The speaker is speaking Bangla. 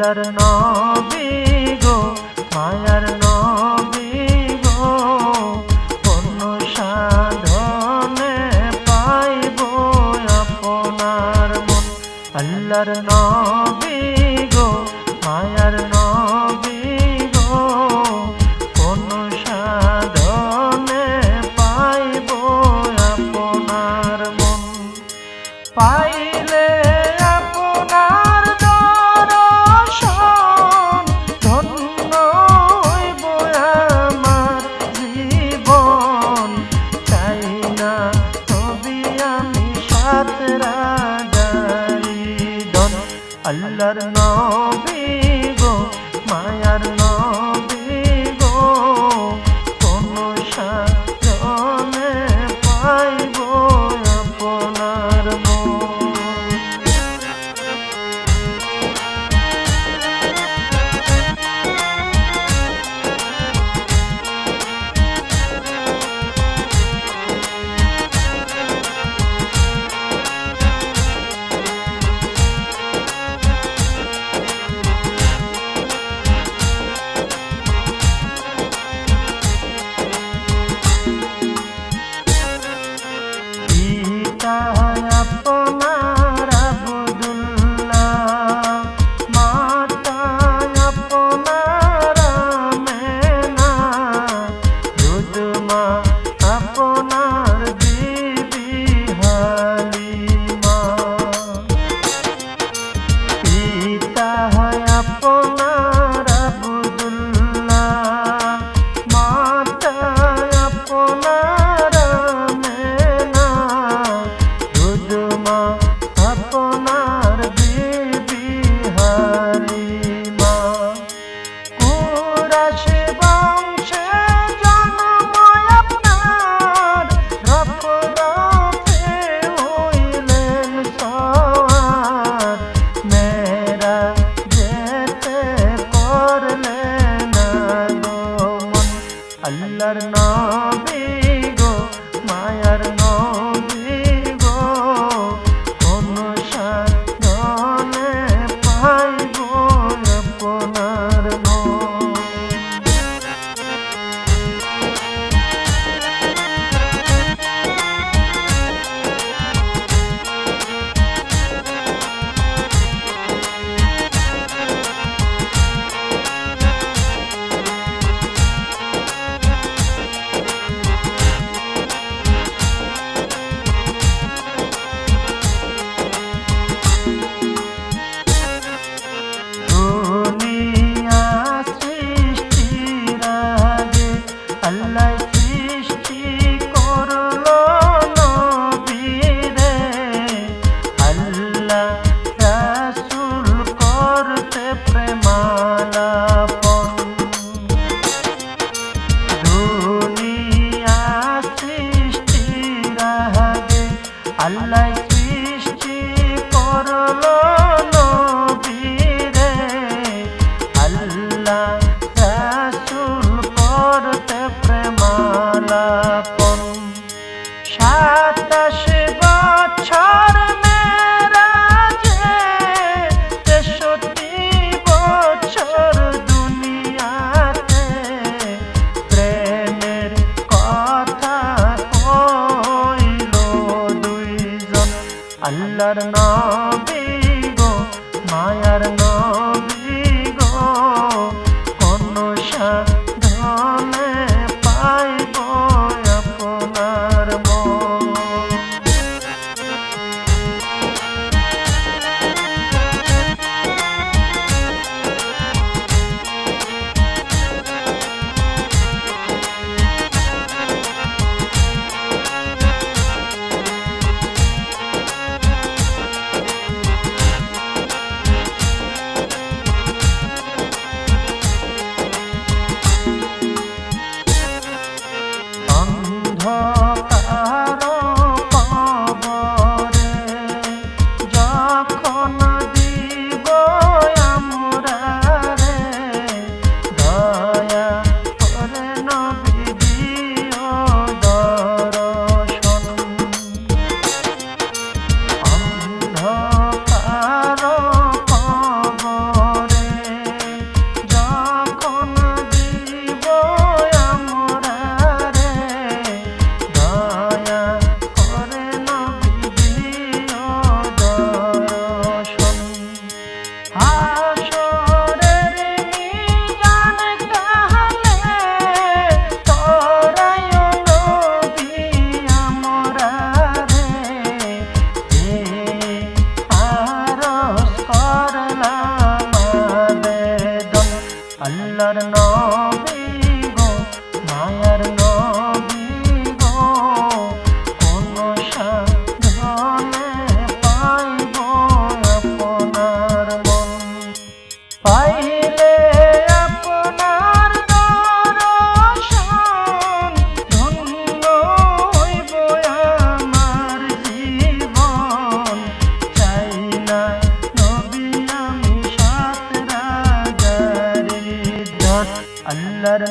আল্লাহর নবী গো মায়ার নবী গো কোন সাধনে পাইব আপনার মন। আল্লাহর নবী গো মায়ার নবী গো কোন সাধনে পাইব আপনার মন। পাইলে আপনার দর্শন ধন্য হইব আমার জীবন। চাই না তবে আমি সাত রাজারি ধন। আল্লাহর নবী গো মায়ার নবী গো কোন সাধনে পাইব আপনার মন। আপনার আব্দুল্লাহ মাতা আপনার আমেনা দুধমা আপনার বিবি হালিমা। পিতা আপনার আব্দুল্লাহ মাতা আপনার আমেনা দুধমা আপনার বিবি হালিমা। কুরাইশ বংশে জন্ম আপনার রফরফে হইলেন সওয়ার। মেরাজেতে করলেন আগমন। আল্লাহর নবী গো মায়ার নবী গো কোন সাধনে পাইব আপনার মন। দুনিয়া সৃষ্টির আগে আল্লাহ সৃষ্টি করলো নবীরে। আল্লাহ রাসূল করতে প্রেমালাপন। দুনিয়া সৃষ্টির আগে আল্লাহ সৃষ্টি করলো নবীরে। আল্লাহ রাসূল করতে প্রেমালাপন। ২৭ বছর মেরাজে ৬৩ বছর দুনিয়াতে প্রেমের কথা কইল দুইজন। আল্লাহর নবী গো মায়ার নবী গো কোন সাধনে পাইব আপনার মন। পাইলে আপনার দর্শন ধন্য হইব আমার জীবন। চাই না নবী আমি সাত রাজার ইজ্জত, আল্লাহর